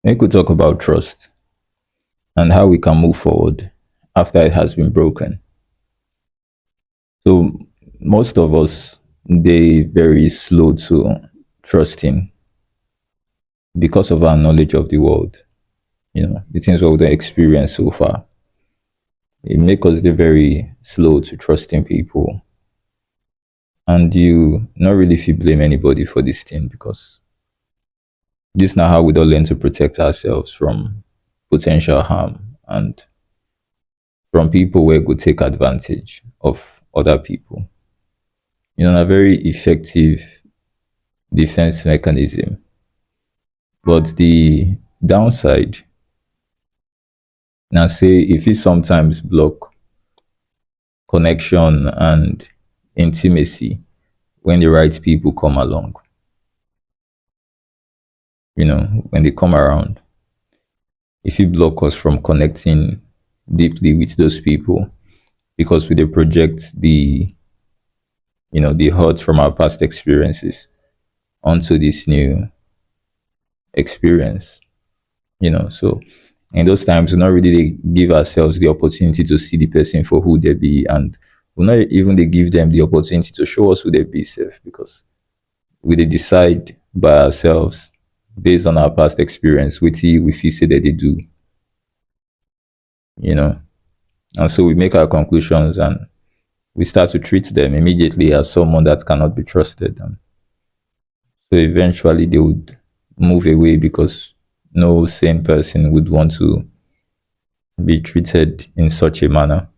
We could talk about trust and how we can move forward after it has been broken. So most of us they very slow to trusting because of our knowledge of the world. The things what we don't experience so far. It make us they very slow to trusting people. And you not really feel blame anybody for this thing because this now how we don't learn to protect ourselves from potential harm and from people where could take advantage of other people. A very effective defense mechanism. But the downside, now say if it sometimes block connection and intimacy when the right people come along, when they come around, if it block us from connecting deeply with those people because we they project the hurt from our past experiences onto this new experience. So in those times we not really give ourselves the opportunity to see the person for who they be, and we not even they give them the opportunity to show us who they be self, because we they decide by ourselves based on our past experience we feel say that they do, you know and so we make our conclusions and we start to treat them immediately as someone that cannot be trusted, and so eventually they would move away because no sane person would want to be treated in such a manner.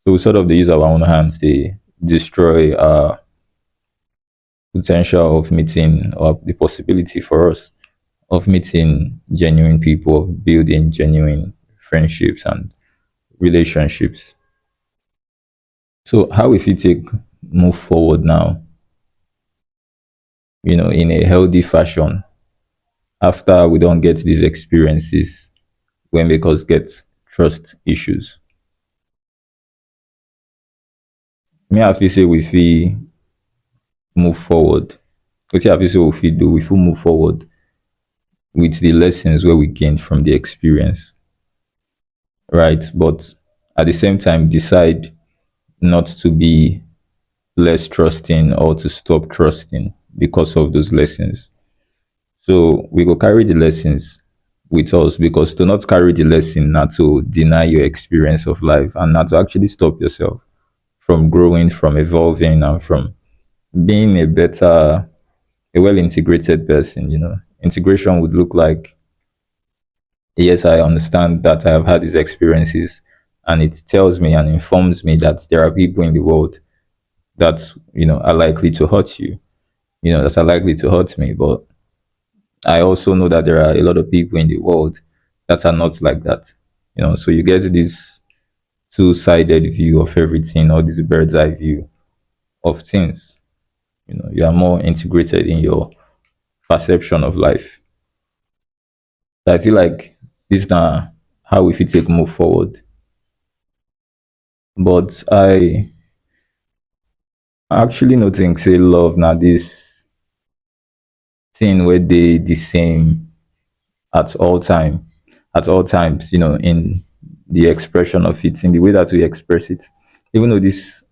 So we sort of they use our own hands, they destroy our potential of meeting, or the possibility for us of meeting genuine people, of building genuine friendships and relationships. So how if you take move forward now, in a healthy fashion after we don't get these experiences when make us get trust issues. Me, I feel say we feel move forward. What I feel say we feel do, we feel move forward with the lessons where we gained from the experience, right? But at the same time, decide not to be less trusting or to stop trusting because of those lessons. So we go carry the lessons with us, because to not carry the lesson, not to deny your experience of life, and not to actually stop yourself from growing, from evolving, and from being a well integrated person. Integration would look like, yes, I understand that I have had these experiences, and it tells me and informs me that there are people in the world that are likely to hurt you, that are likely to hurt me. But I also know that there are a lot of people in the world that are not like that. So you get this two-sided view of everything, or this bird's eye view of things. You are more integrated in your perception of life. So I feel like this now how we fit take move forward. But I actually no think say love now this thing where they the same at all time, at all times, in the expression of it, in the way that we express it. Even though this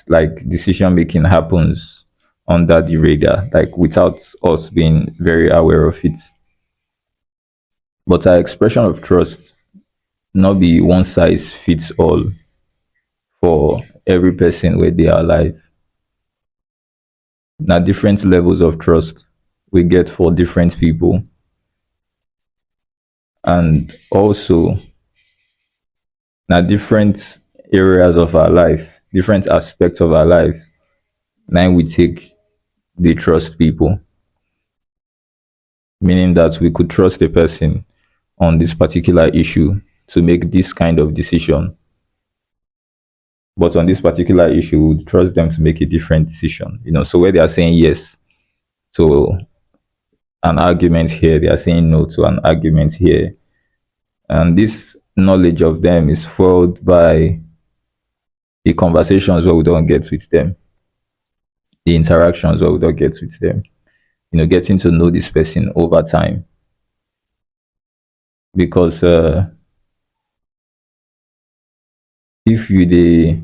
like decision making happens under the radar, like without us being very aware of it. But our expression of trust not be one size fits all for every person where they are alive. Now different levels of trust we get for different people, and also now different areas of our life, different aspects of our life. Now we take the trust people, meaning that we could trust a person on this particular issue to make this kind of decision, but on this particular issue, we would trust them to make a different decision. So where they are saying yes to an argument here, they are saying no to an argument here, and this knowledge of them is foiled by the conversations where we don't get with them, the interactions where we don't get with them. Getting to know this person over time. because if you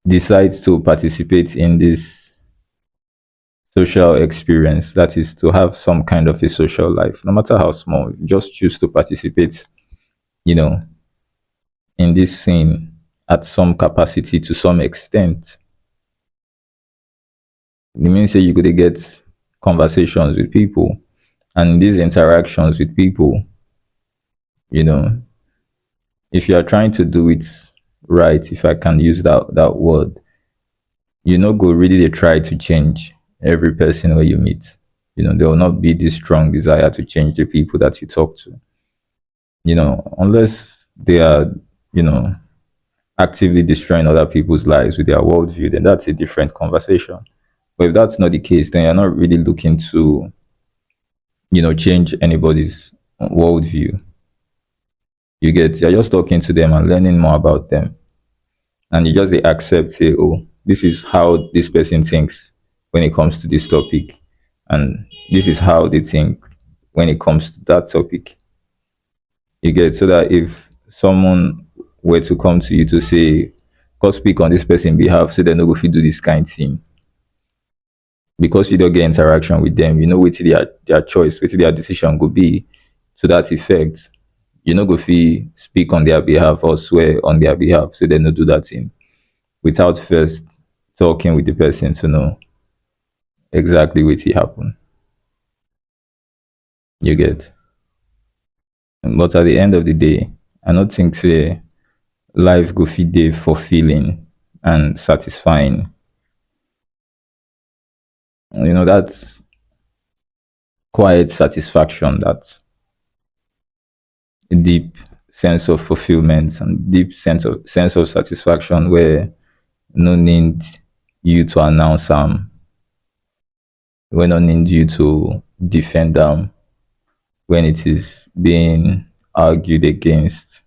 decide to participate in this social experience, that is to have some kind of a social life, no matter how small, you just choose to participate, you know, in this scene at some capacity to some extent, it means that you could get conversations with people, and these interactions with people, you know, if you are trying to do it right, if I can use that word, you know, go really they try to change every person where you meet. You know, there will not be this strong desire to change the people that you talk to. You know, unless they are, you know, actively destroying other people's lives with their worldview, then that's a different conversation. But if that's not the case, then you're not really looking to, you know, change anybody's worldview. You're just talking to them and learning more about them. And you just they accept, say, oh, this is how this person thinks when it comes to this topic. And this is how they think when it comes to that topic. You get so that if someone were to come to you to say, go speak on this person behalf, so they know if you do this kind of thing, because you don't get interaction with them, you know what their choice, what their decision could be to that effect. You know, go fee speak on their behalf or swear on their behalf, so they no do that thing without first talking with the person to know exactly what happened. You get, but at the end of the day, I don't think say life go fit dey fulfilling and satisfying. You know, that's quiet satisfaction, that deep sense of fulfillment and deep sense of satisfaction where no need you to announce we no need you to defend them when it is being argued against.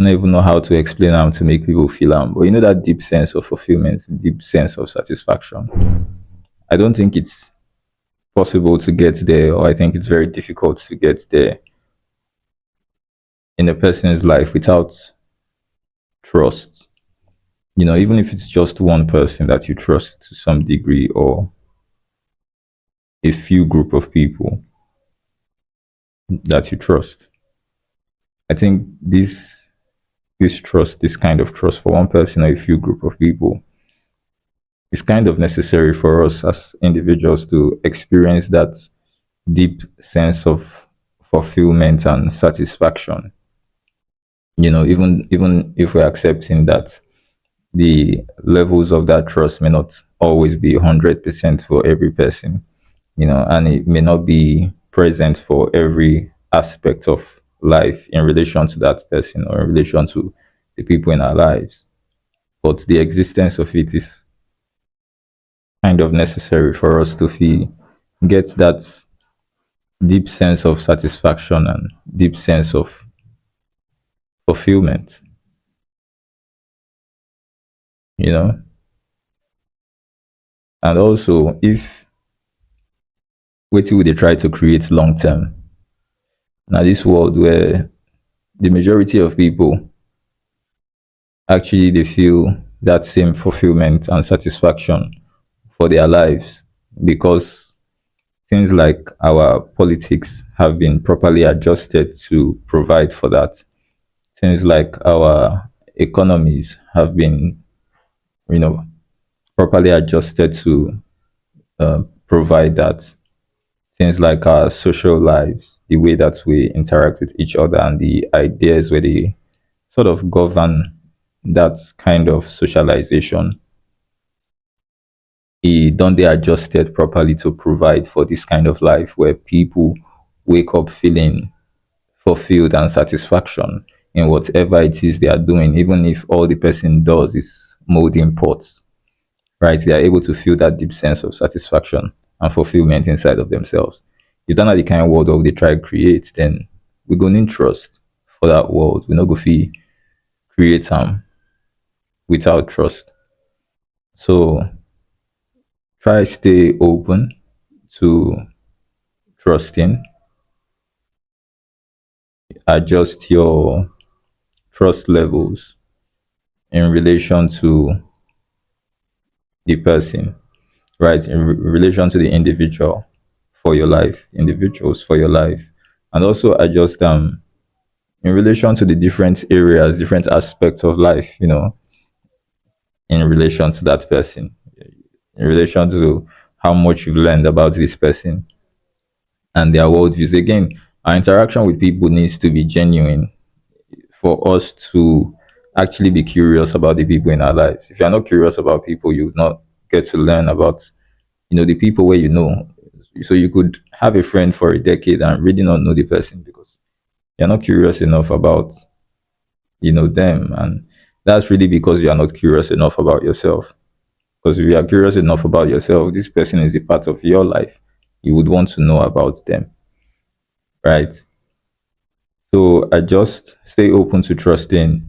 I don't even know how to explain them to make people feel them. But you know that deep sense of fulfillment, deep sense of satisfaction. I don't think it's possible to get there, or I think it's very difficult to get there in a person's life without trust. You know, even if it's just one person that you trust to some degree, or a few group of people that you trust. I think this trust, this kind of trust for one person or a few group of people is kind of necessary for us as individuals to experience that deep sense of fulfillment and satisfaction. You know, even if we're accepting that the levels of that trust may not always be 100% for every person, you know, and it may not be present for every aspect of life in relation to that person or in relation to the people in our lives. But the existence of it is kind of necessary for us to feel get that deep sense of satisfaction and deep sense of fulfillment, you know. And also, if what would they try to create long term? Now, this world where the majority of people actually they feel that same fulfillment and satisfaction for their lives, because things like our politics have been properly adjusted to provide for that. Things like our economies have been, you know, properly adjusted to provide that. Things like our social lives, the way that we interact with each other, and the ideas where they sort of govern that kind of socialization, don't they adjusted properly to provide for this kind of life where people wake up feeling fulfilled and satisfaction in whatever it is they are doing, even if all the person does is molding pots, right? They are able to feel that deep sense of satisfaction and fulfillment inside of themselves. If that's not the kind of world that they try to create, then we're going to need trust for that world. We're not going to create without trust. So try stay open to trusting. adjust your trust levels in relation to the person, right? In relation to the individual for your life, individuals for your life, and also adjust them in relation to the different areas, different aspects of life, in relation to that person, in relation to how much you've learned about this person and their worldviews. Again, our interaction with people needs to be genuine for us to actually be curious about the people in our lives. If you're not curious about people, you would not get to learn about, the people where you know. So you could have a friend for a decade and really not know the person because you're not curious enough about, them. And that's really because you are not curious enough about yourself. Because if you are curious enough about yourself, this person is a part of your life. You would want to know about them, right? So adjust, stay open to trusting,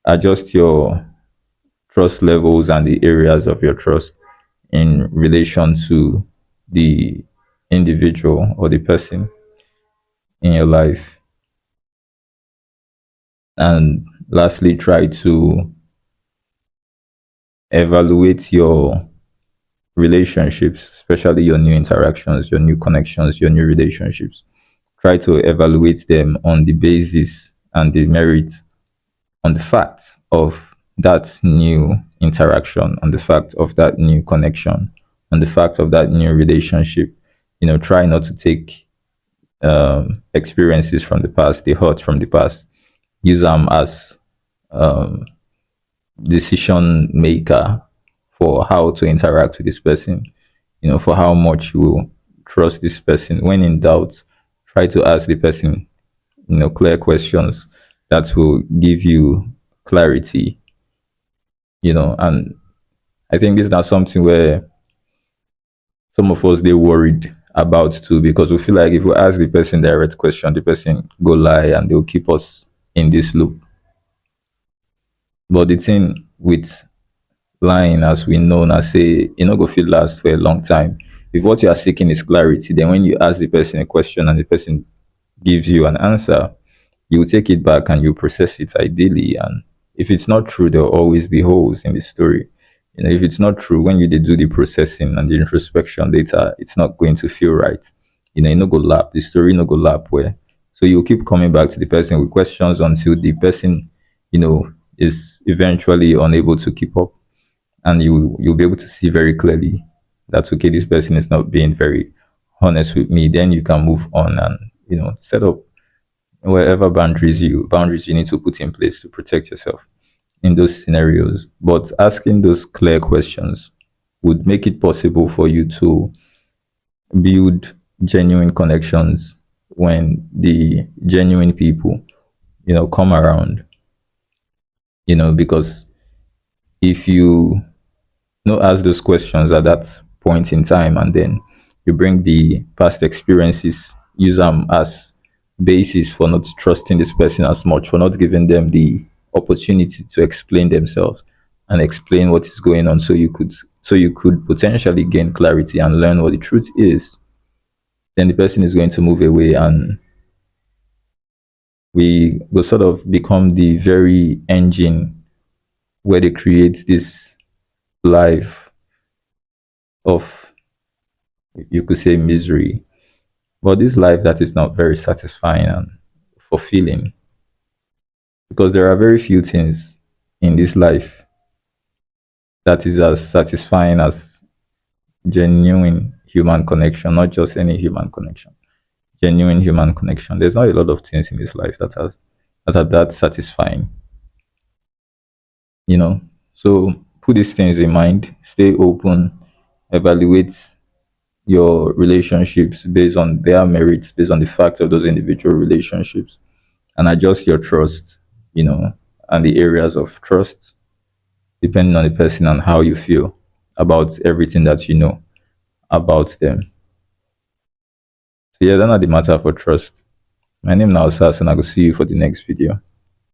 adjust your trust levels and the areas of your trust in relation to the individual or the person in your life. And lastly, try to evaluate your relationships, especially your new interactions, your new connections, your new relationships. Try to evaluate them on the basis and the merit, on the fact of that new interaction, on the fact of that new connection, on the fact of that new relationship. Try not to take experiences from the past, the hurt from the past, use them as um, decision maker for how to interact with this person, for how much you will trust this person. When in doubt, try to ask the person, clear questions that will give you clarity, and I think this is not something where some of us they worried about too, because we feel like if we ask the person direct question, the person go lie and they'll keep us in this loop. But the thing with lying, as we know, now say go feel last for a long time. If what you are seeking is clarity, then when you ask the person a question and the person gives you an answer, you will take it back and you process it ideally. And if it's not true, there'll always be holes in the story. If it's not true, when you do the processing and the introspection later, it's not going to feel right. You no go lap, the story no go lap where. So you keep coming back to the person with questions until the person, is eventually unable to keep up, and you'll be able to see very clearly that's okay, this person is not being very honest with me. Then you can move on and set up wherever boundaries you need to put in place to protect yourself in those scenarios. But asking those clear questions would make it possible for you to build genuine connections when the genuine people come around. Because if you ask those questions at that point in time, and then you bring the past experiences, use them as basis for not trusting this person as much, for not giving them the opportunity to explain themselves and explain what is going on, so you could potentially gain clarity and learn what the truth is. Then the person is going to move away, and we will sort of become the very engine where they create this life of, you could say, misery, but this life that is not very satisfying and fulfilling, because there are very few things in this life that is as satisfying as genuine human connection, not just any human connection, genuine human connection. There's not a lot of things in this life that are that satisfying, you know. So put these things in mind, stay open, evaluate your relationships based on their merits, based on the fact of those individual relationships, and adjust your trust, and the areas of trust depending on the person and how you feel about everything that you know about them. So yeah, that's not the matter for trust. My name is Nausas, and I will see you for the next video.